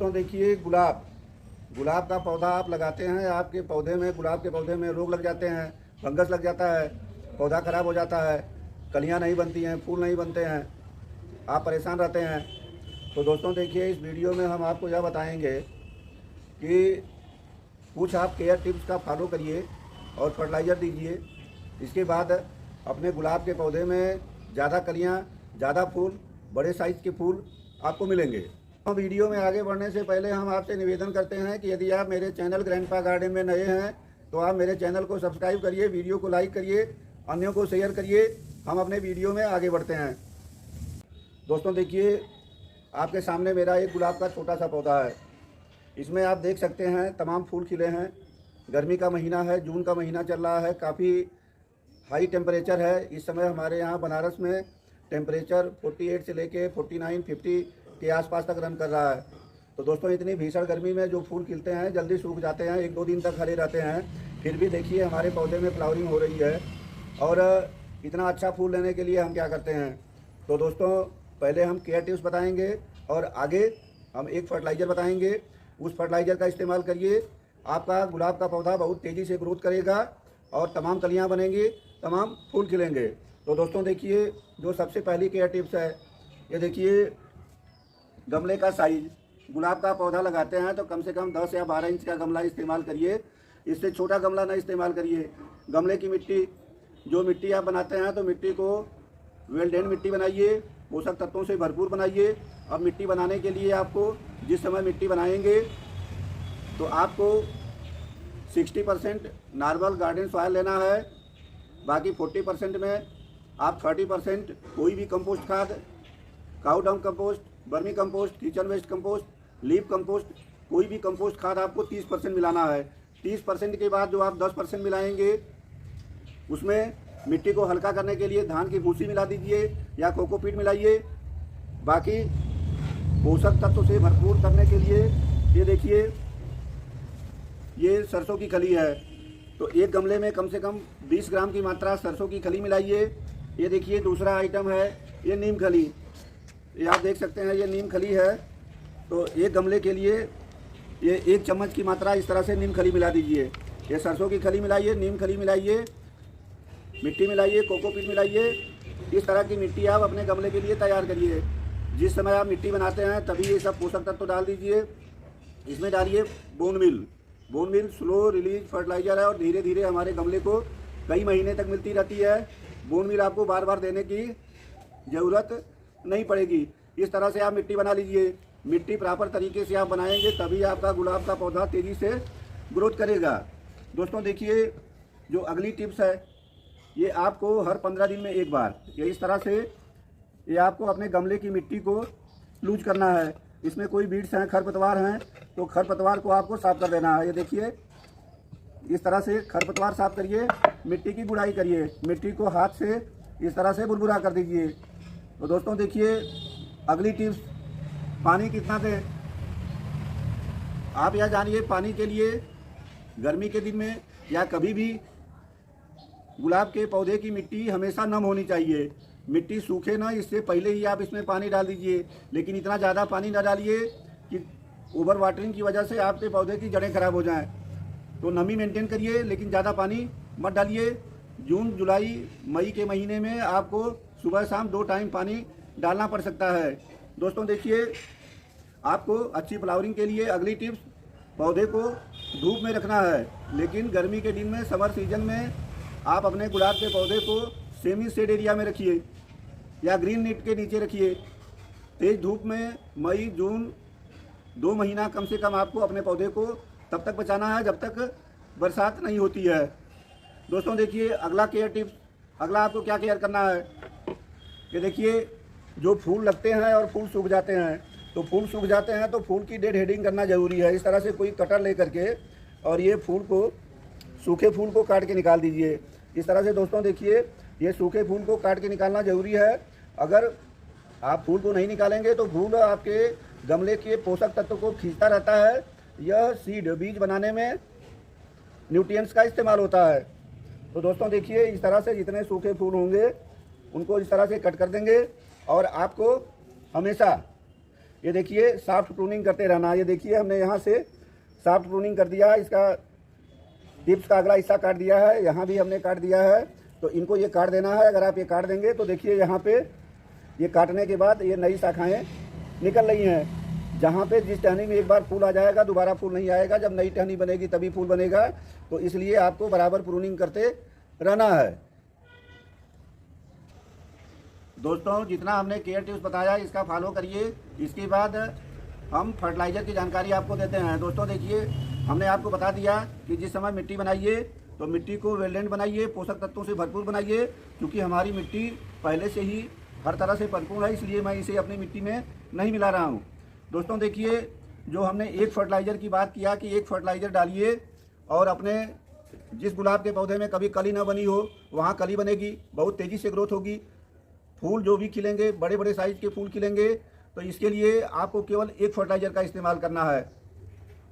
दोस्तों देखिए गुलाब का पौधा आप लगाते हैं, आपके पौधे में, गुलाब के पौधे में रोग लग जाते हैं, फंगस लग जाता है, पौधा खराब हो जाता है, कलियां नहीं बनती हैं, फूल नहीं बनते हैं, आप परेशान रहते हैं। तो दोस्तों देखिए इस वीडियो में हम आपको यह बताएंगे कि कुछ आप केयर टिप्स का फॉलो करिए और फर्टिलाइज़र दीजिए। इसके बाद अपने गुलाब के पौधे में ज़्यादा कलियां, ज़्यादा फूल, बड़े साइज़ के फूल आपको मिलेंगे। तो वीडियो में आगे बढ़ने से पहले हम आपसे निवेदन करते हैं कि यदि आप मेरे चैनल ग्रैंडपा गार्डन में नए हैं तो आप मेरे चैनल को सब्सक्राइब करिए, वीडियो को लाइक करिए, अन्यों को शेयर करिए। हम अपने वीडियो में आगे बढ़ते हैं। दोस्तों देखिए आपके सामने मेरा एक गुलाब का छोटा सा पौधा है। इसमें आप देख सकते हैं तमाम फूल खिले हैं। गर्मी का महीना है, जून का महीना चल रहा है, काफ़ी हाई टेम्परेचर है। इस समय हमारे यहाँ बनारस में टेम्परेचर 48 से लेके 49, 50 के आसपास तक रन कर रहा है। तो दोस्तों इतनी भीषण गर्मी में जो फूल खिलते हैं जल्दी सूख जाते हैं, 1-2 दिन तक हरे रहते हैं। फिर भी देखिए हमारे पौधे में फ्लावरिंग हो रही है। और इतना अच्छा फूल लेने के लिए हम क्या करते हैं, तो दोस्तों पहले हम केयर टिप्स बताएंगे और आगे हम एक फर्टिलाइज़र बताएंगे। उस फर्टिलाइज़र का इस्तेमाल करिए, आपका गुलाब का पौधा बहुत तेज़ी से ग्रोथ करेगा और तमाम कलियाँ बनेंगी, तमाम फूल खिलेंगे। तो दोस्तों देखिए जो सबसे पहली केयर टिप्स है, ये देखिए गमले का साइज़। गुलाब का पौधा लगाते हैं तो कम से कम 10 या 12 इंच का गमला इस्तेमाल करिए, इससे छोटा गमला नहीं इस्तेमाल करिए। गमले की मिट्टी, जो मिट्टी आप बनाते हैं तो मिट्टी को वेल ड्रेन मिट्टी बनाइए, पोषक तत्वों से भरपूर बनाइए। अब मिट्टी बनाने के लिए आपको जिस समय मिट्टी बनाएंगे तो आपको 60% नॉर्मल गार्डन सॉइल लेना है, बाकी 40% में आप 30% कोई भी कंपोस्ट खाद, cow dung compost, vermi compost, kitchen waste compost, leaf compost, कोई भी कंपोस्ट खाद आपको 30% मिलाना है। 30% के बाद जो आप 10% मिलाएंगे उसमें मिट्टी को हल्का करने के लिए धान की भूसी मिला दीजिए या कोकोपीट मिलाइए। बाकी पोषक तत्व से भरपूर करने के लिए ये देखिए ये सरसों की खली है, तो एक गमले में कम से कम 20 ग्राम की मात्रा सरसों की खली मिलाइए। ये देखिए दूसरा आइटम है ये नीम खली, ये आप देख सकते हैं ये नीम खली है। तो एक गमले के लिए ये 1 चम्मच की मात्रा इस तरह से नीम खली मिला दीजिए। ये सरसों की खली मिलाइए, नीम खली मिलाइए, मिट्टी मिलाइए, कोकोपीट मिलाइए। इस तरह की मिट्टी आप अपने गमले के लिए तैयार करिए। जिस समय आप मिट्टी बनाते हैं तभी ये सब पोषक तत्व डाल दीजिए। इसमें डालिए bone meal slow release fertiliser है और धीरे धीरे हमारे गमले को कई महीने तक मिलती रहती है। बोन मिल आपको बार बार देने की ज़रूरत नहीं पड़ेगी। इस तरह से आप मिट्टी बना लीजिए। मिट्टी प्रॉपर तरीके से आप बनाएंगे तभी आपका गुलाब का पौधा तेज़ी से ग्रोथ करेगा। दोस्तों देखिए जो अगली टिप्स है ये आपको हर 15 दिन में एक बार ये इस तरह से ये आपको अपने गमले की मिट्टी को लूज करना है। इसमें कोई बीड्स हैं, खरपतवार हैं, तो खरपतवार को आपको साफ कर देना है। ये देखिए इस तरह से खरपतवार साफ करिए, मिट्टी की गुड़ाई करिए, मिट्टी को हाथ से इस तरह से बुरबुरा कर दीजिए। तो दोस्तों देखिए अगली टिप्स, पानी कितना दें। आप यह जानिए पानी के लिए गर्मी के दिन में या कभी भी गुलाब के पौधे की मिट्टी हमेशा नम होनी चाहिए। मिट्टी सूखे ना, इससे पहले ही आप इसमें पानी डाल दीजिए, लेकिन इतना ज़्यादा पानी ना डालिए कि ओवर वाटरिंग की वजह से आपके पौधे की जड़ें खराब हो जाएं। तो नमी मेंटेन करिए लेकिन ज़्यादा पानी मत डालिए। जून, जुलाई, मई के महीने में आपको सुबह शाम 2 टाइम पानी डालना पड़ सकता है। दोस्तों देखिए आपको अच्छी फ्लावरिंग के लिए अगली टिप्स, पौधे को धूप में रखना है। लेकिन गर्मी के दिन में, समर सीजन में आप अपने गुलाब के पौधे को सेमी शेड एरिया में रखिए या ग्रीन नेट के नीचे रखिए। तेज़ धूप में मई, जून 2 महीना कम से कम आपको अपने पौधे को तब तक बचाना है जब तक बरसात नहीं होती है। दोस्तों देखिए अगला केयर टिप्स, अगला आपको क्या केयर करना है। ये देखिए जो फूल लगते हैं और फूल सूख जाते हैं, तो फूल सूख जाते हैं तो फूल की डेड हेडिंग करना ज़रूरी है। इस तरह से कोई कटर ले करके और ये फूल को, सूखे फूल को काट के निकाल दीजिए। इस तरह से दोस्तों देखिए ये सूखे फूल को काट के निकालना ज़रूरी है। अगर आप फूल को नहीं निकालेंगे तो फूल आपके गमले के पोषक तत्व को खींचता रहता है। यह सीड, बीज बनाने में न्यूट्रिएंट्स का इस्तेमाल होता है। तो दोस्तों देखिए इस तरह से जितने सूखे फूल होंगे उनको इस तरह से कट कर देंगे और आपको हमेशा ये देखिए सॉफ्ट प्रूनिंग करते रहना। ये देखिए हमने यहाँ से सॉफ्ट प्रूनिंग कर दिया, इसका टिप्स का अगला हिस्सा काट दिया है, यहाँ भी हमने काट दिया है। तो इनको ये काट देना है। अगर आप ये काट देंगे तो देखिए यहाँ पे ये काटने के बाद ये नई शाखाएँ निकल रही हैं। जहाँ पे जिस टहनी में एक बार फूल आ जाएगा दोबारा फूल नहीं आएगा, जब नई टहनी बनेगी तभी फूल बनेगा। तो इसलिए आपको बराबर प्रूनिंग करते रहना है। दोस्तों जितना हमने केयर टिप्स बताया इसका फॉलो करिए। इसके बाद हम फर्टिलाइज़र की जानकारी आपको देते हैं। दोस्तों देखिए हमने आपको बता दिया कि जिस समय मिट्टी बनाइए तो मिट्टी को वेल्डेंट बनाइए, पोषक तत्वों से भरपूर बनाइए, क्योंकि हमारी मिट्टी पहले से ही हर तरह से भरपूर है, इसलिए मैं इसे अपनी मिट्टी में नहीं मिला रहा हूँ। दोस्तों देखिए जो हमने एक फर्टिलाइज़र की बात किया कि एक फर्टिलाइज़र डालिए और अपने जिस गुलाब के पौधे में कभी कली ना बनी हो वहाँ कली बनेगी, बहुत तेज़ी से ग्रोथ होगी, फूल जो भी खिलेंगे बड़े बड़े साइज़ के फूल खिलेंगे। तो इसके लिए आपको केवल एक फर्टिलाइज़र का इस्तेमाल करना है।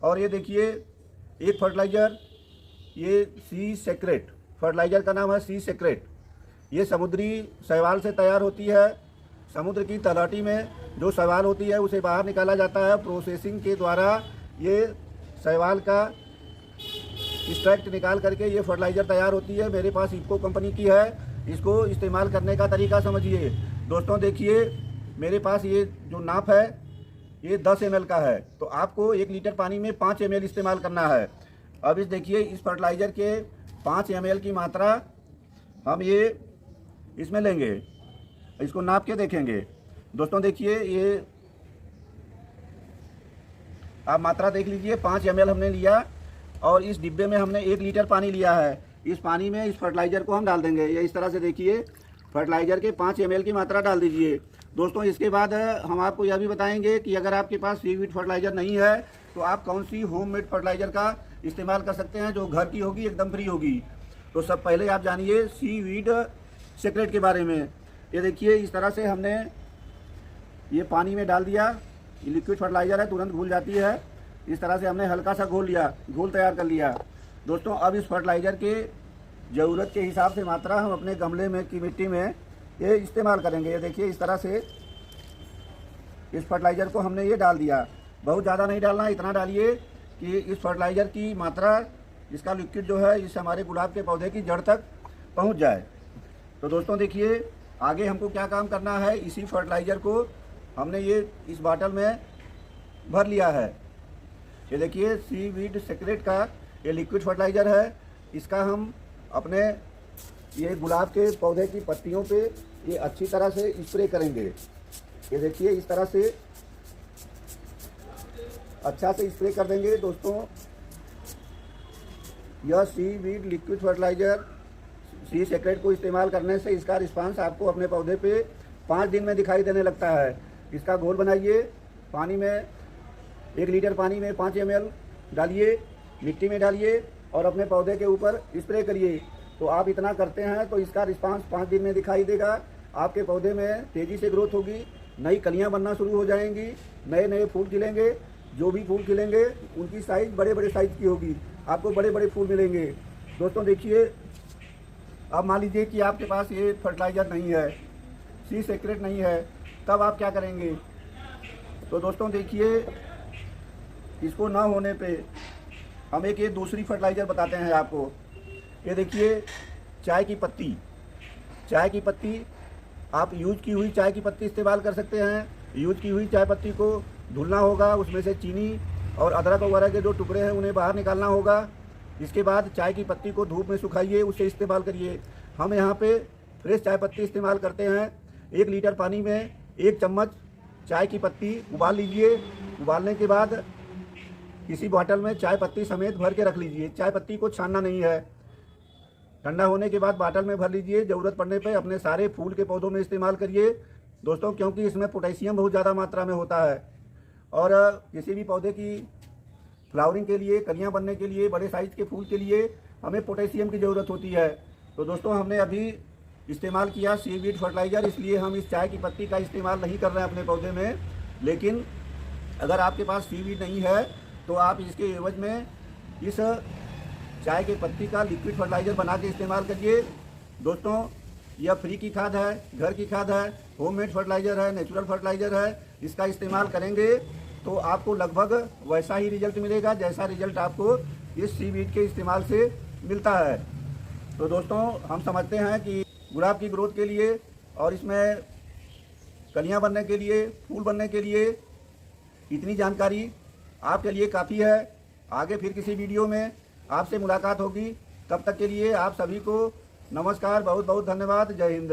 और ये देखिए एक फर्टिलाइज़र, ये सी सेक्रेट फर्टिलाइज़र का नाम है, सी सेक्रेट। ये समुद्री शैवाल से तैयार होती है। समुद्र की तलहटी में जो शैवाल होती है उसे बाहर निकाला जाता है, प्रोसेसिंग के द्वारा ये शैवाल का एक्सट्रैक्ट निकाल करके ये फर्टिलाइज़र तैयार होती है। मेरे पास इफको कंपनी की है। इसको इस्तेमाल करने का तरीका समझिए। दोस्तों देखिए मेरे पास ये जो नाप है ये 10 ml का है, तो आपको 1 लीटर पानी में 5 ml इस्तेमाल करना है। अब इस देखिए इस फर्टिलाइज़र के 5 ml की मात्रा हम ये इसमें लेंगे, इसको नाप के देखेंगे। दोस्तों देखिए ये आप मात्रा देख लीजिए, 5 ml हमने लिया और इस डिब्बे में हमने 1 लीटर पानी लिया है। इस पानी में इस फर्टिलाइज़र को हम डाल देंगे। ये इस तरह से देखिए फर्टिलाइज़र के 5 ml की मात्रा डाल दीजिए। दोस्तों इसके बाद हम आपको यह भी बताएंगे कि अगर आपके पास सीवीड फर्टिलाइज़र नहीं है तो आप कौन सी होममेड फर्टिलाइज़र का इस्तेमाल कर सकते हैं जो घर की होगी, एकदम फ्री होगी। तो सब पहले आप जानिए सीवीड सीक्रेट के बारे में। ये देखिए इस तरह से हमने ये पानी में डाल दिया। ये लिक्विड फर्टिलाइज़र है, तुरंत घुल जाती है। इस तरह से हमने हल्का सा घोल लिया, घोल तैयार कर लिया। दोस्तों अब इस फर्टिलाइज़र के ज़रूरत के हिसाब से मात्रा हम अपने गमले में की मिट्टी में ये इस्तेमाल करेंगे। ये देखिए इस तरह से इस फर्टिलाइज़र को हमने ये डाल दिया। बहुत ज़्यादा नहीं डालना, इतना डालिए कि इस फर्टिलाइज़र की मात्रा, इसका लिक्विड जो है इस हमारे गुलाब के पौधे की जड़ तक पहुंच जाए। तो दोस्तों देखिए आगे हमको क्या काम करना है। इसी फर्टिलाइज़र को हमने ये इस बाटल में भर लिया है। ये देखिए सीवीड सीक्रेट का ये लिक्विड फर्टिलाइज़र है। इसका हम अपने ये गुलाब के पौधे की पत्तियों पे ये अच्छी तरह से स्प्रे करेंगे। ये देखिए इस तरह से अच्छा से स्प्रे कर देंगे। दोस्तों यह सीवीड लिक्विड फर्टिलाइज़र सी सीक्रेट को इस्तेमाल करने से इसका रिस्पांस आपको अपने पौधे पे 5 दिन में दिखाई देने लगता है। इसका घोल बनाइए, पानी में 1 लीटर पानी में 5 ml डालिए, मिट्टी में डालिए और अपने पौधे के ऊपर स्प्रे करिए। तो आप इतना करते हैं तो इसका रिस्पांस 5 दिन में दिखाई देगा। आपके पौधे में तेज़ी से ग्रोथ होगी, नई कलियां बनना शुरू हो जाएंगी, नए नए फूल खिलेंगे। जो भी फूल खिलेंगे उनकी साइज़ बड़े बड़े साइज़ की होगी, आपको बड़े बड़े फूल मिलेंगे। दोस्तों देखिए अब मान लीजिए कि आपके पास ये फर्टिलाइज़र नहीं है, सी सीक्रेट नहीं है, तब आप क्या करेंगे। तो दोस्तों देखिए इसको ना होने पे हम एक ये दूसरी फर्टिलाइज़र बताते हैं आपको। ये देखिए चाय की पत्ती, चाय की पत्ती आप यूज की हुई चाय की पत्ती इस्तेमाल कर सकते हैं। यूज की हुई चाय पत्ती को धुलना होगा, उसमें से चीनी और अदरक वगैरह के जो टुकड़े हैं उन्हें बाहर निकालना होगा। इसके बाद चाय की पत्ती को धूप में सुखाइए, उससे इस्तेमाल करिए। हम यहाँ पे फ्रेश चाय पत्ती इस्तेमाल करते हैं। 1 लीटर पानी में 1 चम्मच चाय की पत्ती उबाल लीजिए। उबालने के बाद किसी बॉटल में चाय पत्ती समेत भर के रख लीजिए। चाय पत्ती को छानना नहीं है। ठंडा होने के बाद बाटल में भर लीजिए। ज़रूरत पड़ने पे अपने सारे फूल के पौधों में इस्तेमाल करिए दोस्तों, क्योंकि इसमें पोटेशियम बहुत ज़्यादा मात्रा में होता है। और किसी भी पौधे की फ्लावरिंग के लिए, कलियां बनने के लिए, बड़े साइज़ के फूल के लिए हमें पोटेशियम की ज़रूरत होती है। तो दोस्तों हमने अभी इस्तेमाल किया सीवीड फर्टिलाइज़र, इसलिए हम इस चाय की पत्ती का इस्तेमाल नहीं कर रहे हैं अपने पौधे में। लेकिन अगर आपके पास सीवीड नहीं है तो आप इसके एवज में इस चाय की पत्ती का लिक्विड फर्टिलाइज़र बना के इस्तेमाल करिए। दोस्तों यह फ्री की खाद है, घर की खाद है, होममेड फर्टिलाइज़र है, नेचुरल फर्टिलाइज़र है। इसका इस्तेमाल करेंगे तो आपको लगभग वैसा ही रिजल्ट मिलेगा जैसा रिजल्ट आपको इस सीवीड के इस्तेमाल से मिलता है। तो दोस्तों, हम समझते हैं कि गुलाब की ग्रोथ के लिए और इसमें कलियां बनने के लिए, फूल बनने के लिए इतनी जानकारी आपके लिए काफ़ी है। आगे फिर किसी वीडियो में आपसे मुलाकात होगी। तब तक के लिए आप सभी को नमस्कार, बहुत बहुत धन्यवाद। जय हिंद।